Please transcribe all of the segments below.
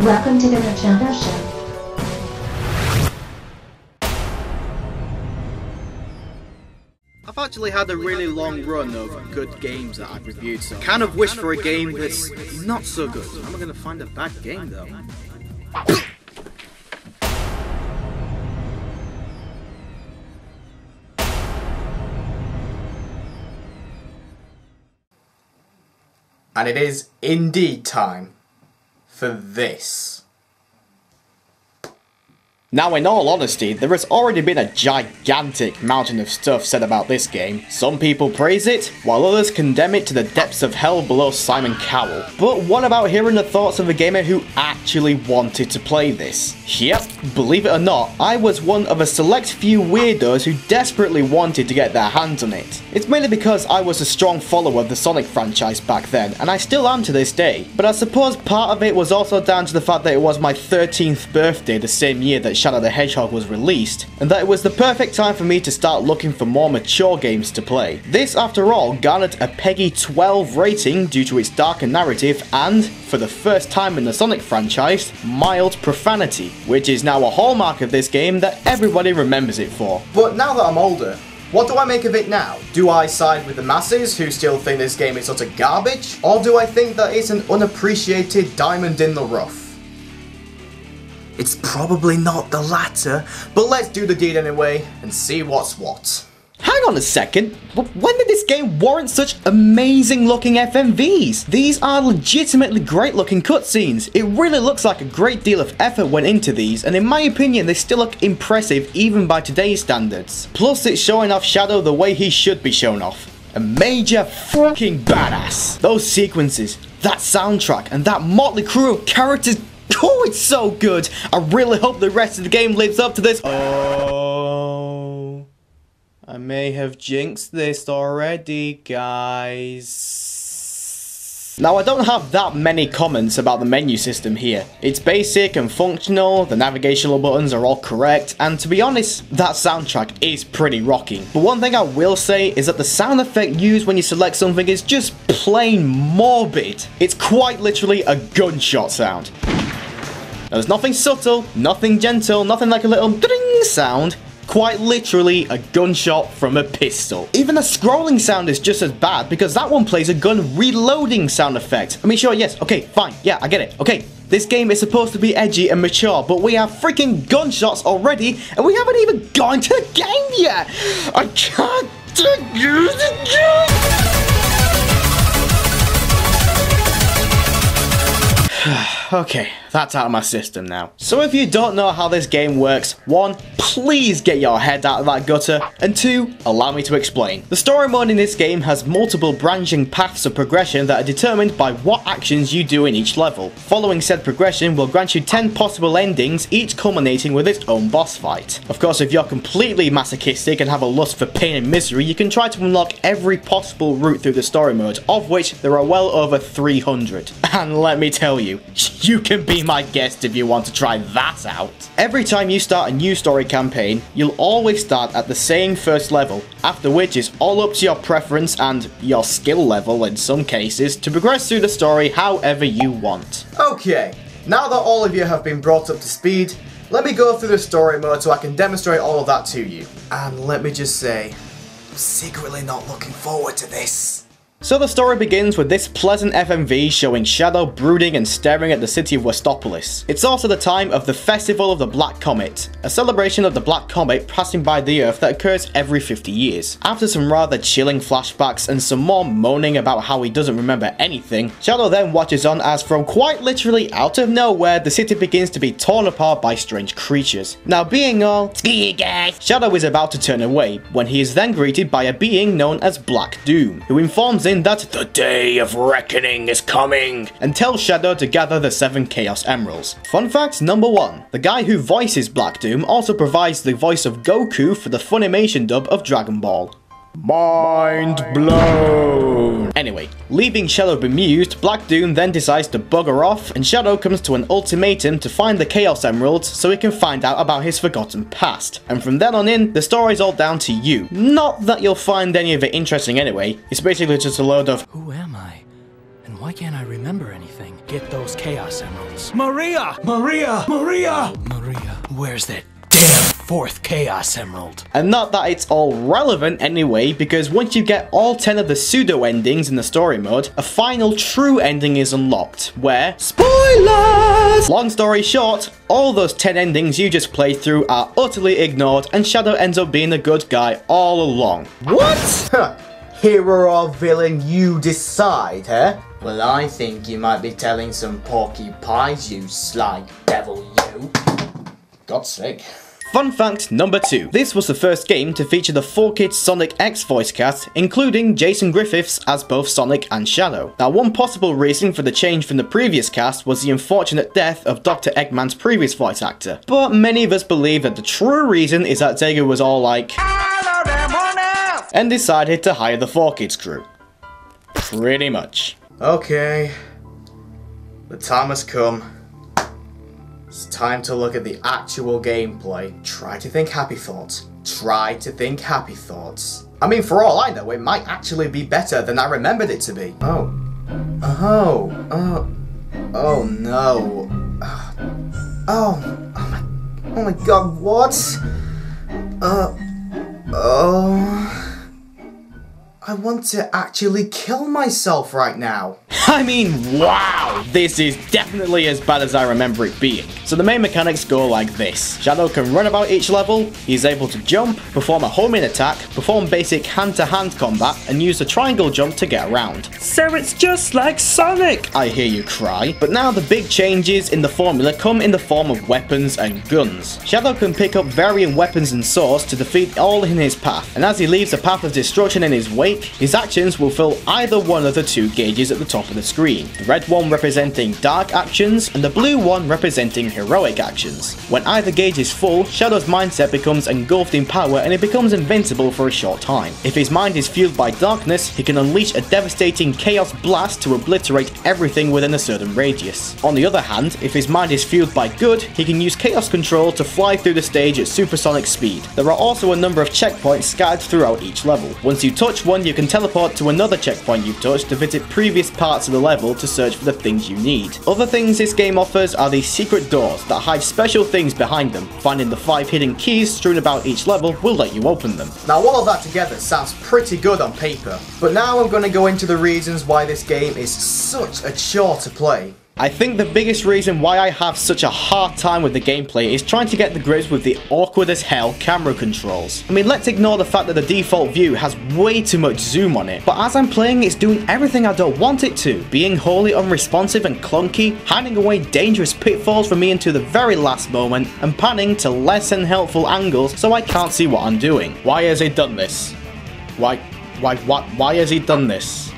Welcome to the Shadow Show. I've actually had a really long run of good games that I've reviewed, so I kind of wish for a game that's not so good. How am I going to find a bad game though? And it is indeed time for this. Now, in all honesty, there has already been a gigantic mountain of stuff said about this game. Some people praise it, while others condemn it to the depths of hell below Simon Cowell. But what about hearing the thoughts of a gamer who actually wanted to play this? Yep, believe it or not, I was one of a select few weirdos who desperately wanted to get their hands on it. It's mainly because I was a strong follower of the Sonic franchise back then, and I still am to this day. But I suppose part of it was also down to the fact that it was my 13th birthday the same year that Shadow the Hedgehog was released, and that it was the perfect time for me to start looking for more mature games to play. This, after all, garnered a PEGI 12 rating due to its darker narrative and, for the first time in the Sonic franchise, mild profanity, which is now a hallmark of this game that everybody remembers it for. But now that I'm older, what do I make of it now? Do I side with the masses who still think this game is utter garbage? Or do I think that it's an unappreciated diamond in the rough? It's probably not the latter, but let's do the deed anyway and see what's what. Hang on a second, when did this game warrant such amazing looking FMVs? These are legitimately great looking cutscenes. It really looks like a great deal of effort went into these, and in my opinion they still look impressive even by today's standards. Plus it's showing off Shadow the way he should be shown off. A major fucking badass. Those sequences, that soundtrack, and that motley crew of characters. Oh, it's so good! I really hope the rest of the game lives up to this. Oh, I may have jinxed this already, guys. Now, I don't have that many comments about the menu system here. It's basic and functional, the navigational buttons are all correct, and to be honest, that soundtrack is pretty rocking. But one thing I will say is that the sound effect used when you select something is just plain morbid. It's quite literally a gunshot sound. There's nothing subtle, nothing gentle, nothing like a little ding sound. Quite literally a gunshot from a pistol. Even the scrolling sound is just as bad because that one plays a gun reloading sound effect. I mean, sure, yes, okay, fine, yeah, I get it, okay. This game is supposed to be edgy and mature, but we have freaking gunshots already, and we haven't even gone to the game yet. I can't do the game. Okay, that's out of my system now. So if you don't know how this game works, 1, please get your head out of that gutter, and 2, allow me to explain. The story mode in this game has multiple branching paths of progression that are determined by what actions you do in each level. Following said progression will grant you 10 possible endings, each culminating with its own boss fight. Of course, if you're completely masochistic and have a lust for pain and misery, you can try to unlock every possible route through the story mode, of which there are well over 300. And let me tell you, you can be my guest if you want to try that out. Every time you start a new story campaign, you'll always start at the same first level, after which it's all up to your preference and your skill level in some cases to progress through the story however you want. Okay, now that all of you have been brought up to speed, let me go through the story mode so I can demonstrate all of that to you. And let me just say, I'm secretly not looking forward to this. So the story begins with this pleasant FMV showing Shadow brooding and staring at the city of Westopolis. It's also the time of the Festival of the Black Comet, a celebration of the Black Comet passing by the Earth that occurs every 50 years. After some rather chilling flashbacks and some more moaning about how he doesn't remember anything, Shadow then watches on as from quite literally out of nowhere, the city begins to be torn apart by strange creatures. Now being all, "Screw you guys," Shadow is about to turn away, when he is then greeted by a being known as Black Doom, who informs him that the day of reckoning is coming, and tells Shadow to gather the 7 Chaos Emeralds. Fun fact number 1, the guy who voices Black Doom also provides the voice of Goku for the Funimation dub of Dragon Ball. Mind blown! Anyway, leaving Shadow bemused, Black Doom then decides to bugger off, and Shadow comes to an ultimatum to find the Chaos Emeralds so he can find out about his forgotten past. And from then on in, the story's all down to you. Not that you'll find any of it interesting anyway, it's basically just a load of, "Who am I? And why can't I remember anything? Get those Chaos Emeralds. Maria! Maria! Maria! Maria, where's that damn fourth Chaos Emerald? And not that it's all relevant anyway, because once you get all 10 of the pseudo endings in the story mode, a final true ending is unlocked, where... Spoilers! Long story short, all those 10 endings you just played through are utterly ignored, and Shadow ends up being the good guy all along. What? Hero or villain, you decide, huh? Well, I think you might be telling some porcupines, you sly devil, you. God's sake. Fun fact number 2. This was the first game to feature the 4-Kids Sonic X voice cast, including Jason Griffiths as both Sonic and Shadow. Now, one possible reason for the change from the previous cast was the unfortunate death of Dr. Eggman's previous voice actor. But many of us believe that the true reason is that SEGA was all like, and decided to hire the 4-Kids crew. Pretty much. Okay. The time has come. It's time to look at the actual gameplay. Try to think happy thoughts. Try to think happy thoughts. I mean, for all I know, it might actually be better than I remembered it to be. Oh no. Oh my god, what? I want to actually kill myself right now. I mean, wow! This is definitely as bad as I remember it being. So the main mechanics go like this. Shadow can run about each level, he's able to jump, perform a homing attack, perform basic hand-to-hand combat, and use a triangle jump to get around. So it's just like Sonic! I hear you cry. But now the big changes in the formula come in the form of weapons and guns. Shadow can pick up varying weapons and swords to defeat all in his path, and as he leaves a path of destruction in his wake, his actions will fill either one of the 2 gauges at the top of the screen, the red one representing dark actions and the blue one representing heroic actions. When either gauge is full, Shadow's mindset becomes engulfed in power and he becomes invincible for a short time. If his mind is fueled by darkness, he can unleash a devastating chaos blast to obliterate everything within a certain radius. On the other hand, if his mind is fueled by good, he can use chaos control to fly through the stage at supersonic speed. There are also a number of checkpoints scattered throughout each level. Once you touch one, you can teleport to another checkpoint you've touched to visit previous parts of the level to search for the things you need. Other things this game offers are these secret doors that hide special things behind them. Finding the 5 hidden keys strewn about each level will let you open them. Now all of that together sounds pretty good on paper, but now I'm going to go into the reasons why this game is such a chore to play. I think the biggest reason why I have such a hard time with the gameplay is trying to get the grips with the awkward as hell camera controls. I mean, let's ignore the fact that the default view has way too much zoom on it, but as I'm playing, it's doing everything I don't want it to, being wholly unresponsive and clunky, hiding away dangerous pitfalls from me until the very last moment, and panning to less than helpful angles so I can't see what I'm doing. Why has he done this? Why has he done this?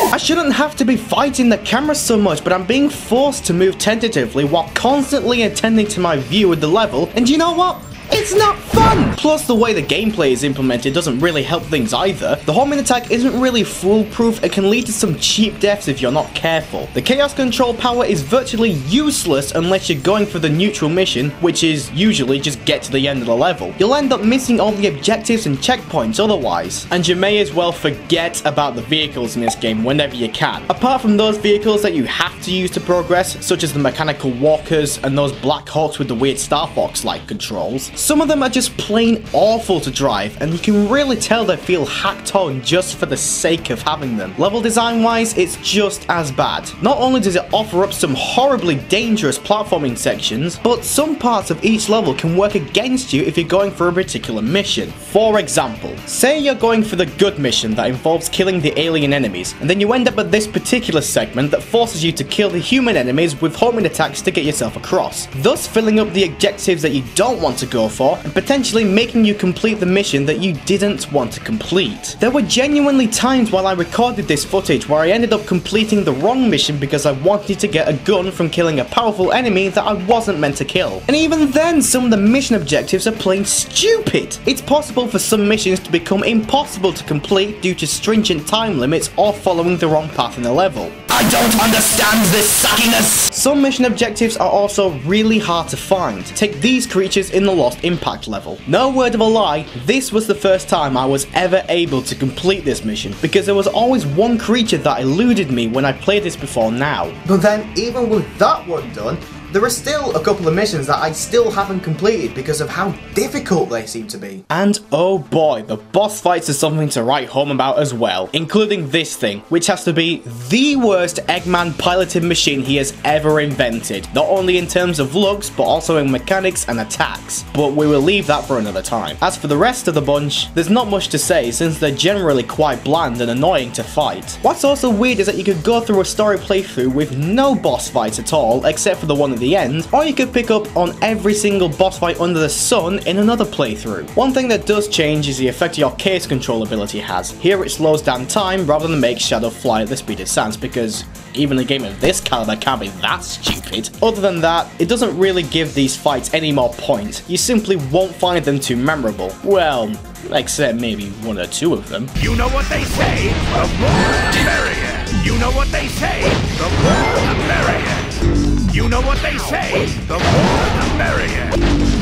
I shouldn't have to be fighting the camera so much, but I'm being forced to move tentatively while constantly attending to my view of the level, and you know what? It's not fun! Plus, the way the gameplay is implemented doesn't really help things either. The homing attack isn't really foolproof and can lead to some cheap deaths if you're not careful. The chaos control power is virtually useless unless you're going for the neutral mission, which is usually just get to the end of the level. You'll end up missing all the objectives and checkpoints otherwise. And you may as well forget about the vehicles in this game whenever you can. Apart from those vehicles that you have to use to progress, such as the mechanical walkers and those Black Hawks with the weird Star Fox-like controls, some of them are just plain awful to drive, and you can really tell they feel hacked on just for the sake of having them. Level design wise, it's just as bad. Not only does it offer up some horribly dangerous platforming sections, but some parts of each level can work against you if you're going for a particular mission. For example, say you're going for the good mission that involves killing the alien enemies, and then you end up at this particular segment that forces you to kill the human enemies with homing attacks to get yourself across, thus filling up the objectives that you don't want to go for, and potentially making you complete the mission that you didn't want to complete. There were genuinely times while I recorded this footage where I ended up completing the wrong mission because I wanted to get a gun from killing a powerful enemy that I wasn't meant to kill. And even then, some of the mission objectives are plain stupid. It's possible for some missions to become impossible to complete due to stringent time limits or following the wrong path in the level. I don't understand this suckiness! Some mission objectives are also really hard to find. Take these creatures in the Lost Impact level. No word of a lie, this was the first time I was ever able to complete this mission, because there was always one creature that eluded me when I played this before now. But then, even with that one done, there are still a couple of missions that I still haven't completed because of how difficult they seem to be. And oh boy, the boss fights are something to write home about as well, including this thing, which has to be the worst Eggman piloted machine he has ever invented, not only in terms of looks, but also in mechanics and attacks. But we will leave that for another time. As for the rest of the bunch, there's not much to say since they're generally quite bland and annoying to fight. What's also weird is that you could go through a story playthrough with no boss fights at all, except for the one at the end, or you could pick up on every single boss fight under the sun in another playthrough. One thing that does change is the effect your case control ability has. Here it slows down time rather than make Shadow fly at the speed of sound, because even a game of this caliber can't be that stupid. Other than that, it doesn't really give these fights any more point. You simply won't find them too memorable. Well, except maybe one or two of them. You know what they say, the more the merrier. You know what they say, the more the merrier. You know what they say, the more the merrier.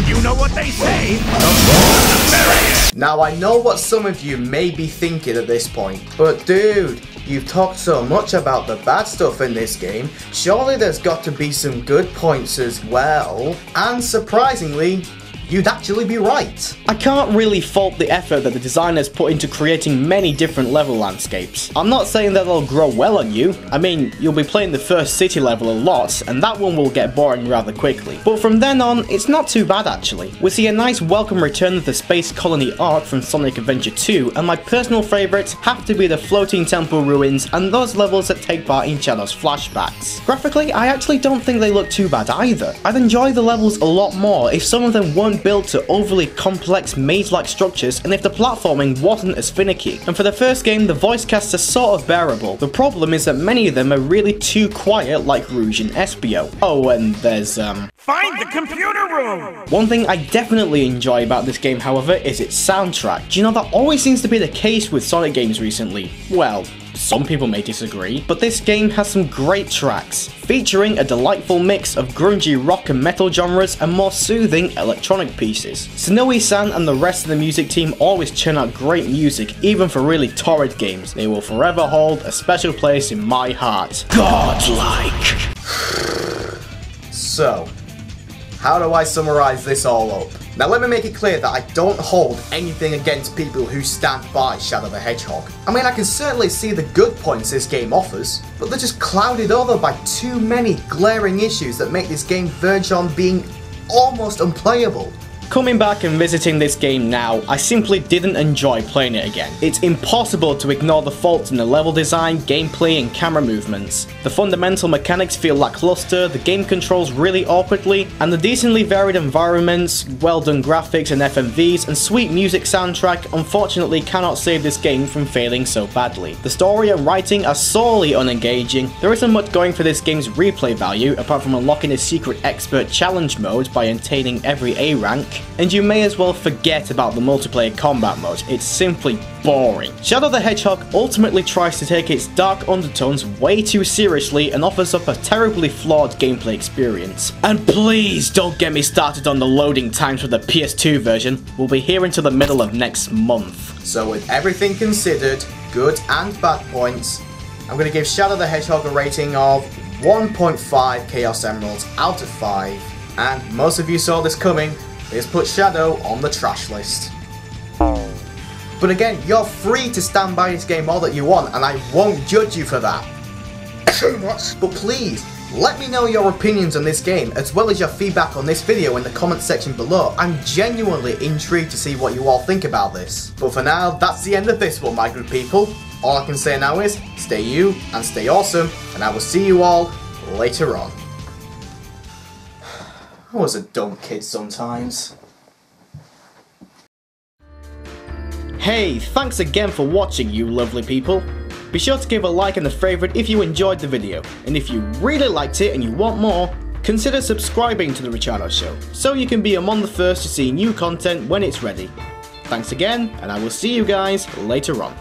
You know what they say, the more the merrier. Now I know what some of you may be thinking at this point, but dude, you've talked so much about the bad stuff in this game, surely there's got to be some good points as well. And surprisingly, you'd actually be right. I can't really fault the effort that the designers put into creating many different level landscapes. I'm not saying that they'll grow well on you. I mean, you'll be playing the first city level a lot, and that one will get boring rather quickly. But from then on, it's not too bad actually. We see a nice welcome return of the Space Colony arc from Sonic Adventure 2, and my personal favourites have to be the floating temple ruins and those levels that take part in Shadow's flashbacks. Graphically, I actually don't think they look too bad either. I'd enjoy the levels a lot more if some of them weren't built to overly complex maze-like structures and if the platforming wasn't as finicky. And for the first game, the voice casts are sort of bearable. The problem is that many of them are really too quiet, like Rouge and Espio. Oh, and there's Find the computer room! One thing I definitely enjoy about this game, however, is its soundtrack. Do you know that always seems to be the case with Sonic games recently? Well, some people may disagree, but this game has some great tracks, featuring a delightful mix of grungy rock and metal genres and more soothing electronic pieces. Snowy-san and the rest of the music team always churn out great music, even for really torrid games. They will forever hold a special place in my heart. Godlike! So, how do I summarize this all up? Now let me make it clear that I don't hold anything against people who stand by Shadow the Hedgehog. I mean, I can certainly see the good points this game offers, but they're just clouded over by too many glaring issues that make this game verge on being almost unplayable. Coming back and visiting this game now, I simply didn't enjoy playing it again. It's impossible to ignore the faults in the level design, gameplay and camera movements. The fundamental mechanics feel lackluster, the game controls really awkwardly, and the decently varied environments, well done graphics and FMVs, and sweet music soundtrack unfortunately cannot save this game from failing so badly. The story and writing are sorely unengaging, there isn't much going for this game's replay value apart from unlocking a secret expert challenge mode by attaining every A rank, and you may as well forget about the multiplayer combat mode, it's simply boring. Shadow the Hedgehog ultimately tries to take its dark undertones way too seriously and offers up a terribly flawed gameplay experience. And please don't get me started on the loading times for the PS2 version, we'll be here until the middle of next month. So with everything considered, good and bad points, I'm going to give Shadow the Hedgehog a rating of 1.5 Chaos Emeralds out of 5, and most of you saw this coming. Is put Shadow on the trash list. But again, you're free to stand by this game all that you want, and I won't judge you for that. But please, let me know your opinions on this game, as well as your feedback on this video in the comment section below. I'm genuinely intrigued to see what you all think about this. But for now, that's the end of this one, my good people. All I can say now is, stay you, and stay awesome, and I will see you all later on. I was a dumb kid sometimes. Hey, thanks again for watching, you lovely people. Be sure to give a like and a favourite if you enjoyed the video, and if you really liked it and you want more, consider subscribing to The Richaado Show, so you can be among the first to see new content when it's ready. Thanks again, and I will see you guys later on.